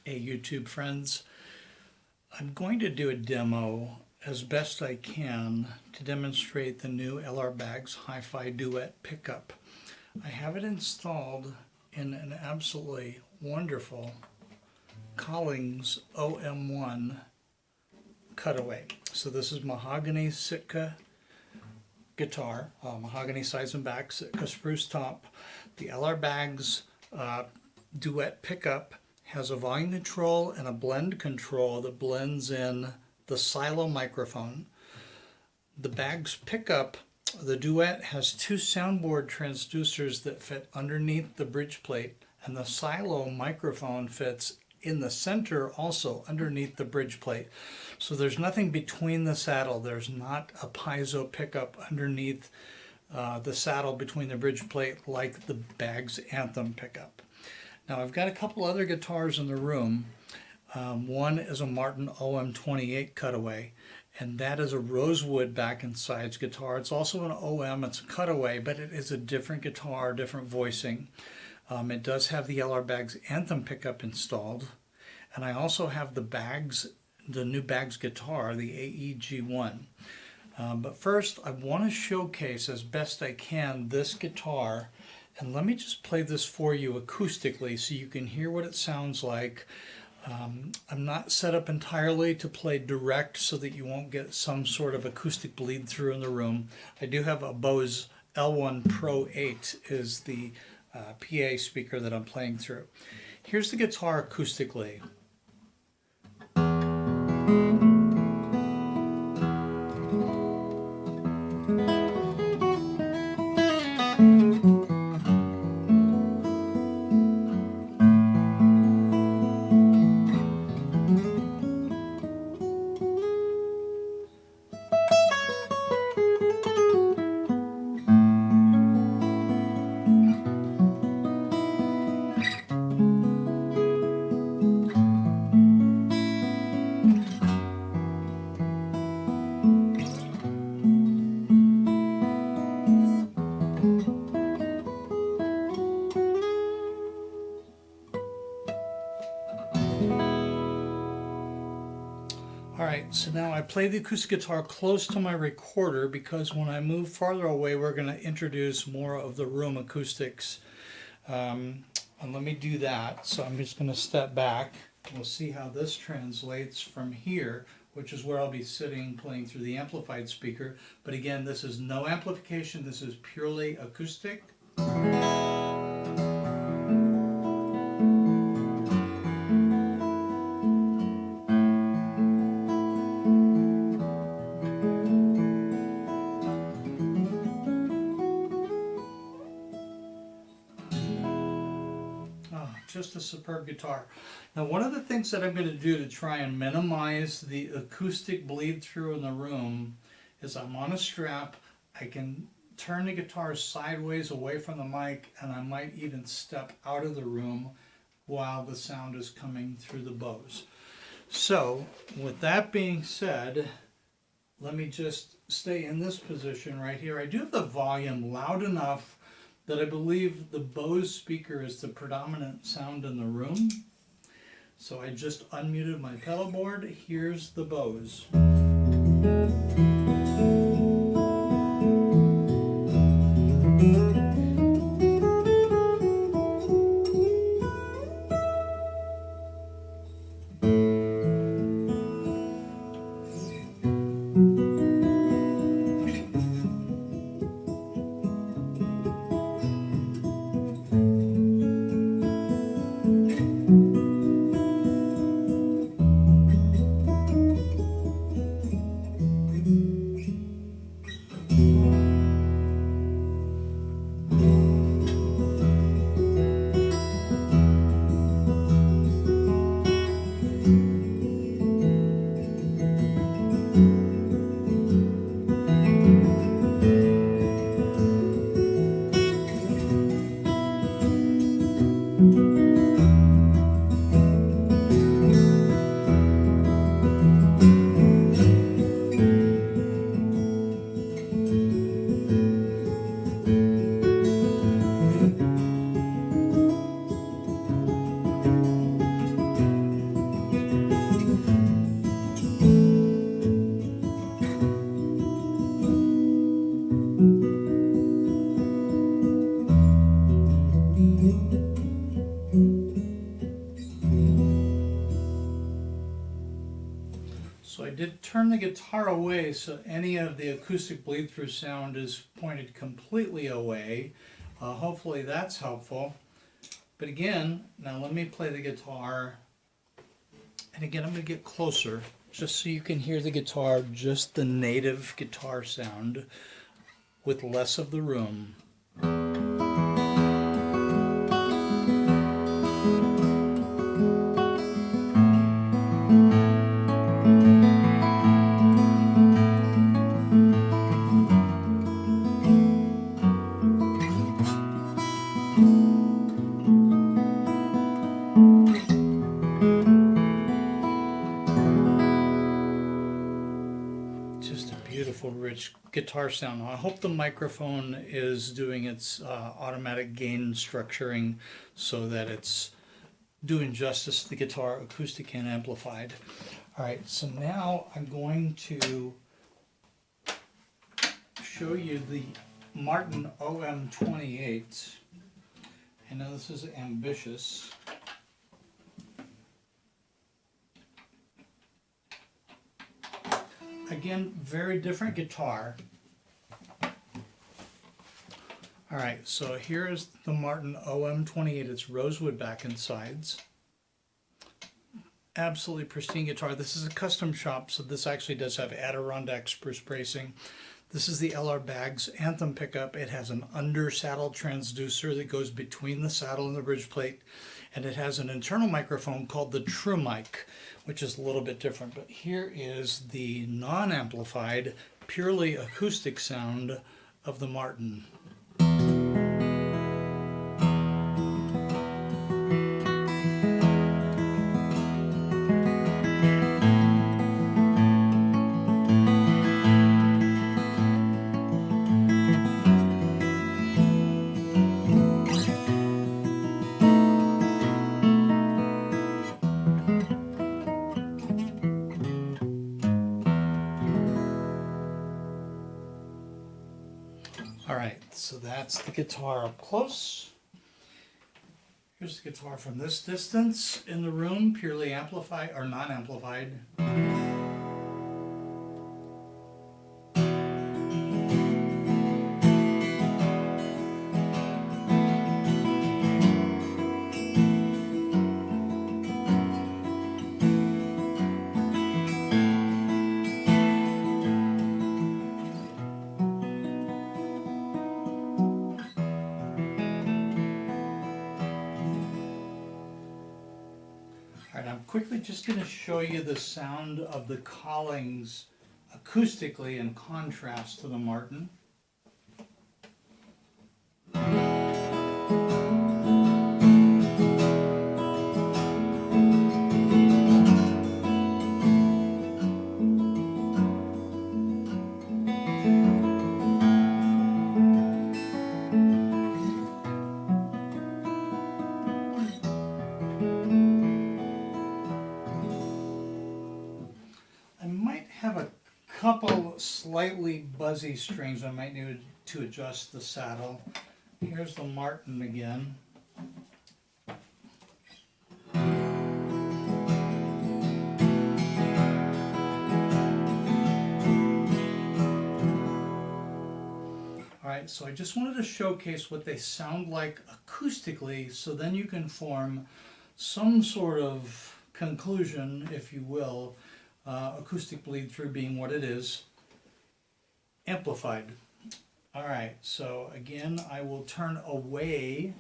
Hey YouTube friends, I'm going to do a demo as best I can to demonstrate the new LR Baggs HiFi Duet pickup. I have it installed in an absolutely wonderful Collings OM1 cutaway. So this is mahogany Sitka guitar, mahogany sides and back, Sitka spruce top. The LR Baggs Duet pickup has a volume control and a blend control that blends in the silo microphone. The Baggs pickup, the Duet, has two soundboard transducers that fit underneath the bridge plate, and the silo microphone fits in the center also underneath the bridge plate. So there's nothing between the saddle. There's not a piezo pickup underneath the saddle between the bridge plate like the Baggs Anthem pickup. Now I've got a couple other guitars in the room. One is a Martin OM28 cutaway, and that is a rosewood back and sides guitar. It's also an OM, it's a cutaway, but it is a different guitar, different voicing. It does have the LR Baggs Anthem pickup installed, and I also have the new Baggs guitar, the AEG-1. But first I want to showcase as best I can this guitar. And let me just play this for you acoustically so you can hear what it sounds like. I'm not set up entirely to play direct so that you won't get some sort of acoustic bleed through in the room. I do have a Bose L1 Pro 8 is the PA speaker that I'm playing through. Here's the guitar acoustically. Alright, so now I play the acoustic guitar close to my recorder because when I move farther away we're going to introduce more of the room acoustics. And let me do that. So I'm just going to step back. We'll see how this translates from here, which is where I'll be sitting playing through the amplified speaker. But again, this is no amplification, this is purely acoustic. Just a superb guitar. Now one of the things that I'm going to do to try and minimize the acoustic bleed through in the room is I'm on a strap. I can turn the guitar sideways away from the mic, and I might even step out of the room while the sound is coming through the Bose. So with that being said, let me just stay in this position right here. I do have the volume loud enough that I believe the Bose speaker is the predominant sound in the room. So I just unmuted my pedal board. Here's the Bose. did turn the guitar away, so any of the acoustic bleed through sound is pointed completely away. Hopefully that's helpful. But again, now let me play the guitar. And again, I'm going to get closer just so you can hear the guitar, just the native guitar sound with less of the room. Beautiful, rich guitar sound. I hope the microphone is doing its automatic gain structuring so that it's doing justice to the guitar, acoustic and amplified. All right, so now I'm going to show you the Martin OM28. I know this is ambitious. Again, very different guitar. All right, so here's the Martin OM28. It's rosewood back and sides. Absolutely pristine guitar. This is a custom shop, so this actually does have Adirondack spruce bracing. This is the LR Baggs Anthem pickup. It has an under saddle transducer that goes between the saddle and the bridge plate, and it has an internal microphone called the True Mic, which is a little bit different. But here is the non-amplified, purely acoustic sound of the Martin. All right, so that's the guitar up close. Here's the guitar from this distance in the room, purely amplified or non-amplified. All right, I'm quickly just going to show you the sound of the Collings acoustically in contrast to the Martin. Have a couple slightly buzzy strings. I might need to adjust the saddle. Here's the Martin again. All right, so I just wanted to showcase what they sound like acoustically, so then you can form some sort of conclusion, if you will. Acoustic bleed through being what it is, amplified. All right, so again, I will turn away.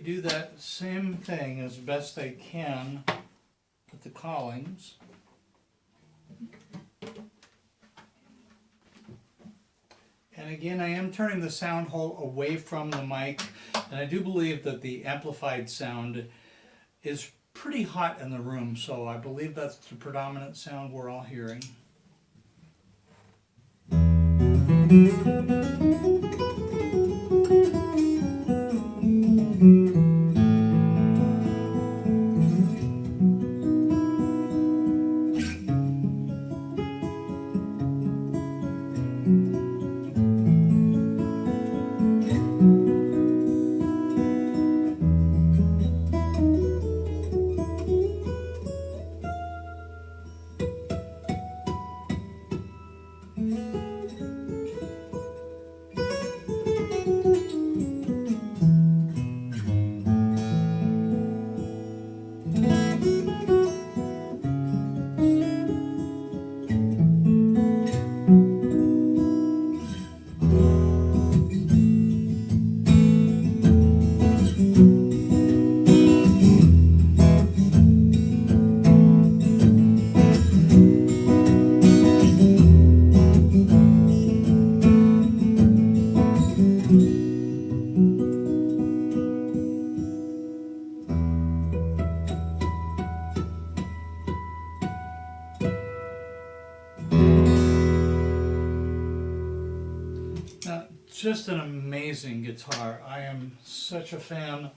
do that same thing as best I can with the Collings. And again, I am turning the sound hole away from the mic, and I do believe that the amplified sound is pretty hot in the room, so I believe that's the predominant sound we're all hearing. Just an amazing guitar. I am such a fan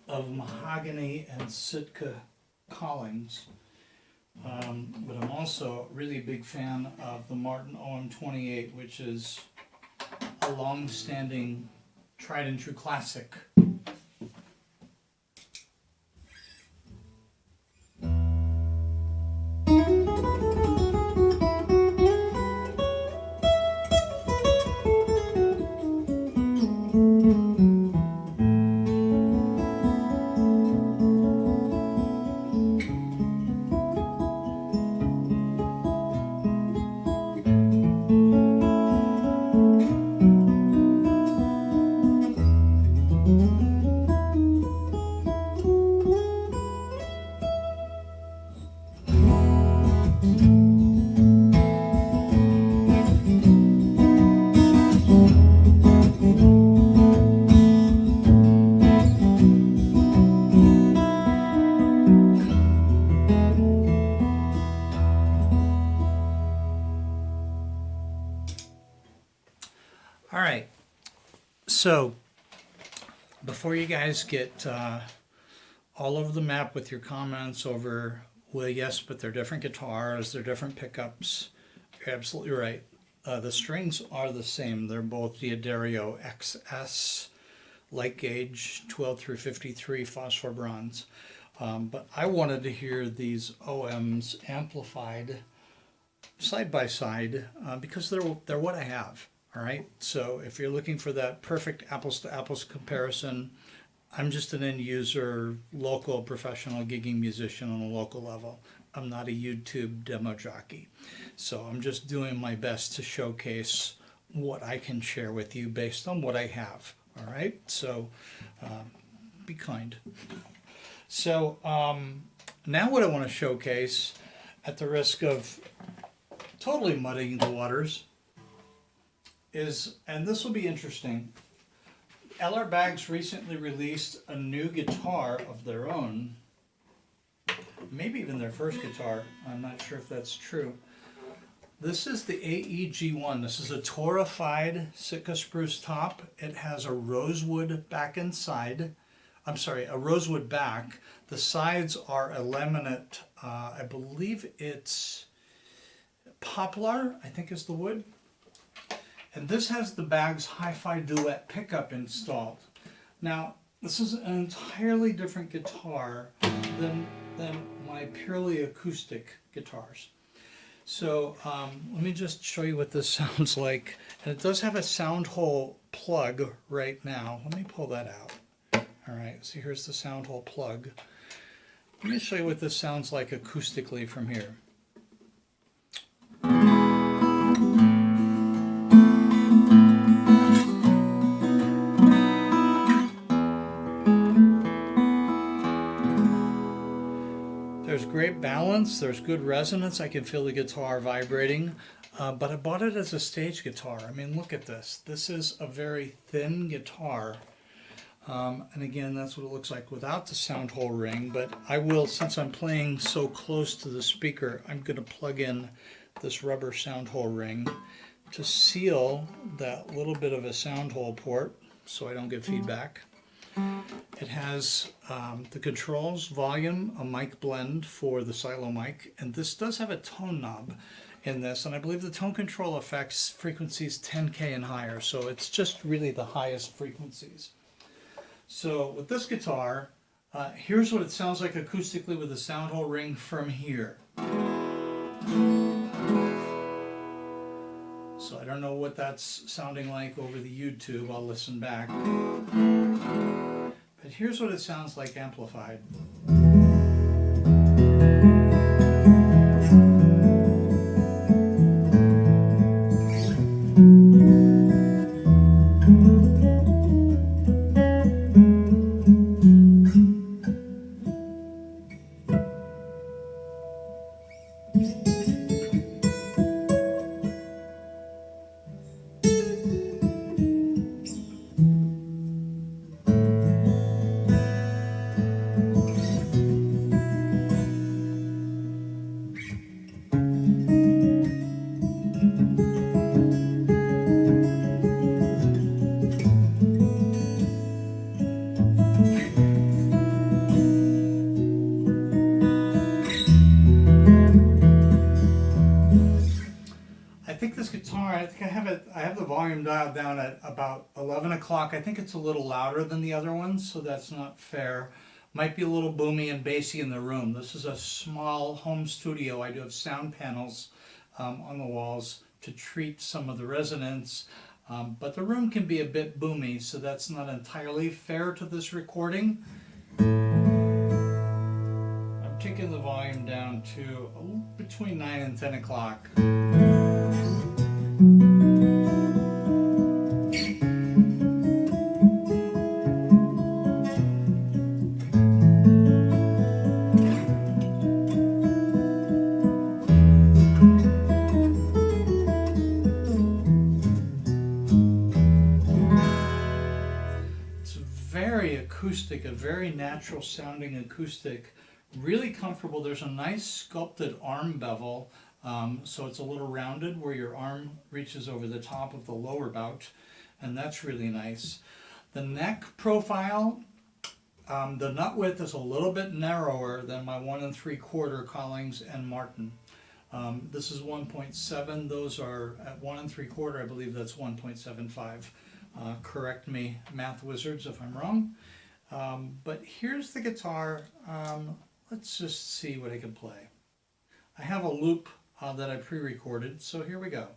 of Mahogany and Sitka Collings, but I'm also a really big fan of the Martin OM28, which is a long-standing, tried and true classic. All right, so before you guys get all over the map with your comments over, well, yes, but they're different guitars, they're different pickups, you're absolutely right. The strings are the same. They're both the D'Addario XS light gauge 12 through 53 phosphor bronze. But I wanted to hear these OMs amplified side by side because they're what I have. All right, so if you're looking for that perfect apples to apples comparison, I'm just an end user, local professional gigging musician on a local level. I'm not a YouTube demo jockey. So I'm just doing my best to showcase what I can share with you based on what I have. All right, so be kind. So now what I want to showcase, at the risk of totally muddying the waters, is, and this will be interesting, LR Baggs recently released a new guitar of their own, maybe even their first guitar, I'm not sure if that's true. This is the AEG-1. This is a torified Sitka spruce top. It has a rosewood back and side. I'm sorry, a rosewood back. The sides are a laminate, I believe it's poplar, I think is the wood. And this has the Baggs HiFi Duet pickup installed. Now, this is an entirely different guitar than my purely acoustic guitars. So let me just show you what this sounds like. And it does have a sound hole plug right now. Let me pull that out. All right, so here's the sound hole plug. Let me show you what this sounds like acoustically from here. great balance. There's good resonance. I can feel the guitar vibrating. But I bought it as a stage guitar. I mean, look at this. This is a very thin guitar. And again, that's what it looks like without the sound hole ring. But I will, since I'm playing so close to the speaker, I'm going to plug in this rubber sound hole ring to seal that little bit of a sound hole port so I don't get feedback. It has the controls, volume, a mic blend for the silo mic, and this does have a tone knob in this, and I believe the tone control affects frequencies 10K and higher, so it's just really the highest frequencies. So with this guitar, here's what it sounds like acoustically with the sound hole ring from here. So I don't know what that's sounding like over the YouTube. I'll listen back. But here's what it sounds like amplified. I have the volume dialed down at about 11 o'clock. I think it's a little louder than the other ones, so that's not fair. Might be a little boomy and bassy in the room. This is a small home studio. I do have sound panels on the walls to treat some of the resonance, but the room can be a bit boomy, so that's not entirely fair to this recording. I'm taking the volume down to between 9 and 10 o'clock. Very acoustic, a very natural sounding acoustic, really comfortable. There's a nice sculpted arm bevel, so it's a little rounded where your arm reaches over the top of the lower bout, and that's really nice. The neck profile, the nut width is a little bit narrower than my 1 3/4 Collings and Martin. This is 1.7, those are at 1 3/4, I believe that's 1.75. Correct me, math wizards, if I'm wrong. But here's the guitar. Let's just see what I can play. I have a loop that I pre-recorded, so here we go.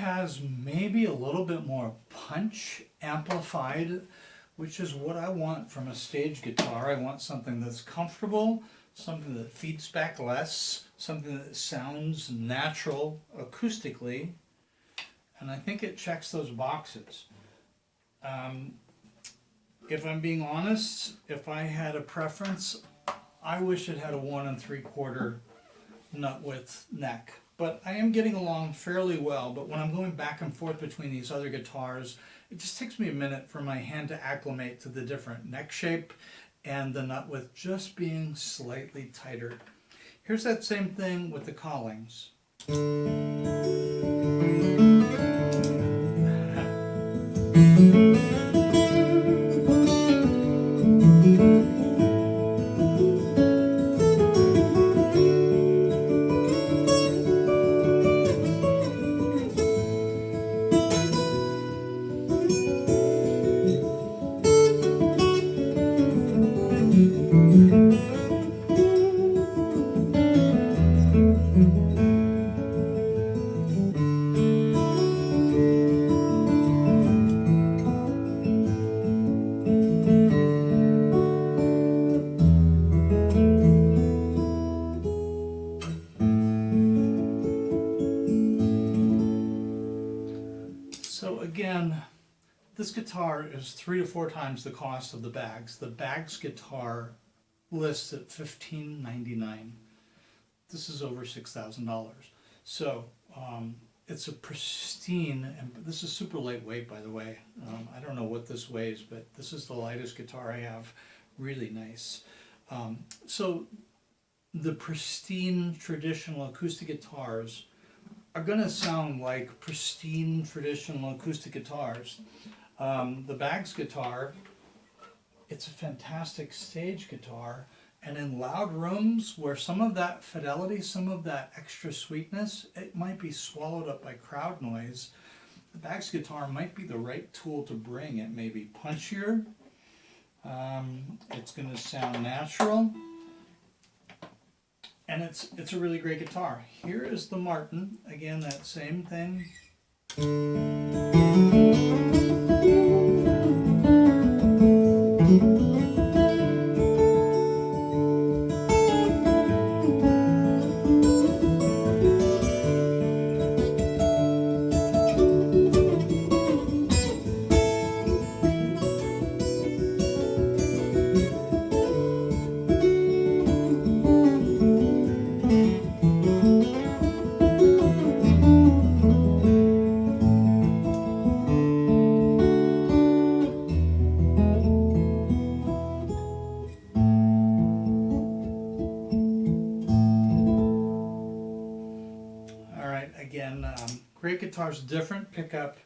has maybe a little bit more punch amplified, which is what I want from a stage guitar. I want something that's comfortable, something that feeds back less, something that sounds natural acoustically, and I think it checks those boxes. If I'm being honest, if I had a preference, I wish it had a 1 3/4 nut width neck. But I am getting along fairly well, but when I'm going back and forth between these other guitars, it just takes me a minute for my hand to acclimate to the different neck shape and the nut width just being slightly tighter. Here's that same thing with the Collings. So again, this guitar is 3 to 4 times the cost of the Bags. The Bags guitar lists at $1,599. This is over $6,000. So it's a pristine, and this is super lightweight, by the way. I don't know what this weighs, but this is the lightest guitar I have. Really nice. So the pristine traditional acoustic guitars are going to sound like pristine traditional acoustic guitars. The Bags guitar, it's a fantastic stage guitar, and in loud rooms where some of that fidelity, some of that extra sweetness, it might be swallowed up by crowd noise. The Bags guitar might be the right tool to bring. It may be punchier, it's going to sound natural, and it's a really great guitar. Here is the Martin, again that same thing. Again, great guitars, different pickup.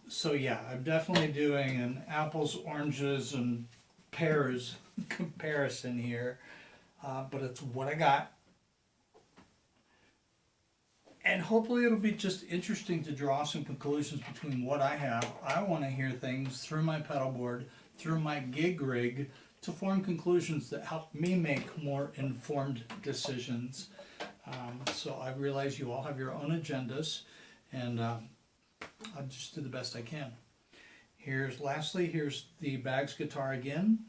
So yeah, I'm definitely doing an apples, oranges, and pears comparison here, but it's what I got. And hopefully it'll be just interesting to draw some conclusions between what I have. I want to hear things through my pedal board, through my gig rig, to form conclusions that help me make more informed decisions. So I realize you all have your own agendas, and I'll just do the best I can. Lastly, here's the Bags guitar again.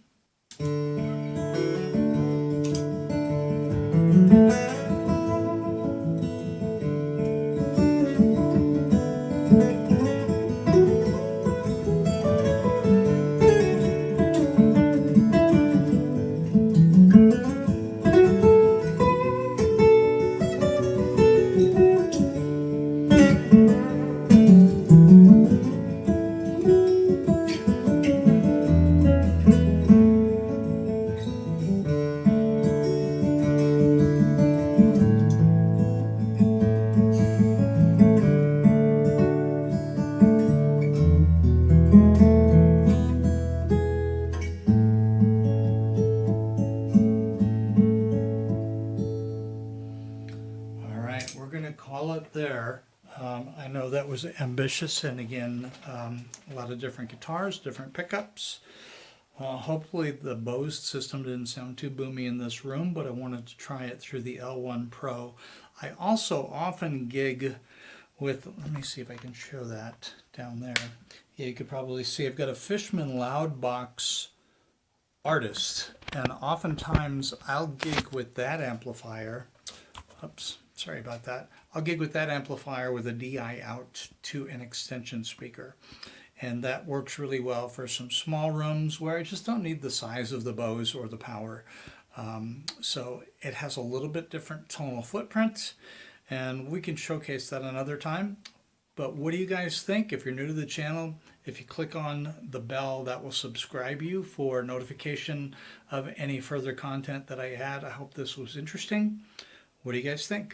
Call it there. I know that was ambitious, and again, a lot of different guitars, different pickups. Hopefully the Bose system didn't sound too boomy in this room, but I wanted to try it through the L1 Pro. I also often gig with, let me see if I can show that down there. Yeah, you could probably see I've got a Fishman Loudbox Artist, and oftentimes I'll gig with that amplifier. Oops, sorry about that. I'll gig with that amplifier with a DI out to an extension speaker. And that works really well for some small rooms where I just don't need the size of the Bose or the power. So it has a little bit different tonal footprint, and we can showcase that another time. But what do you guys think? If you're new to the channel, if you click on the bell, that will subscribe you for notification of any further content that I add. I hope this was interesting. What do you guys think?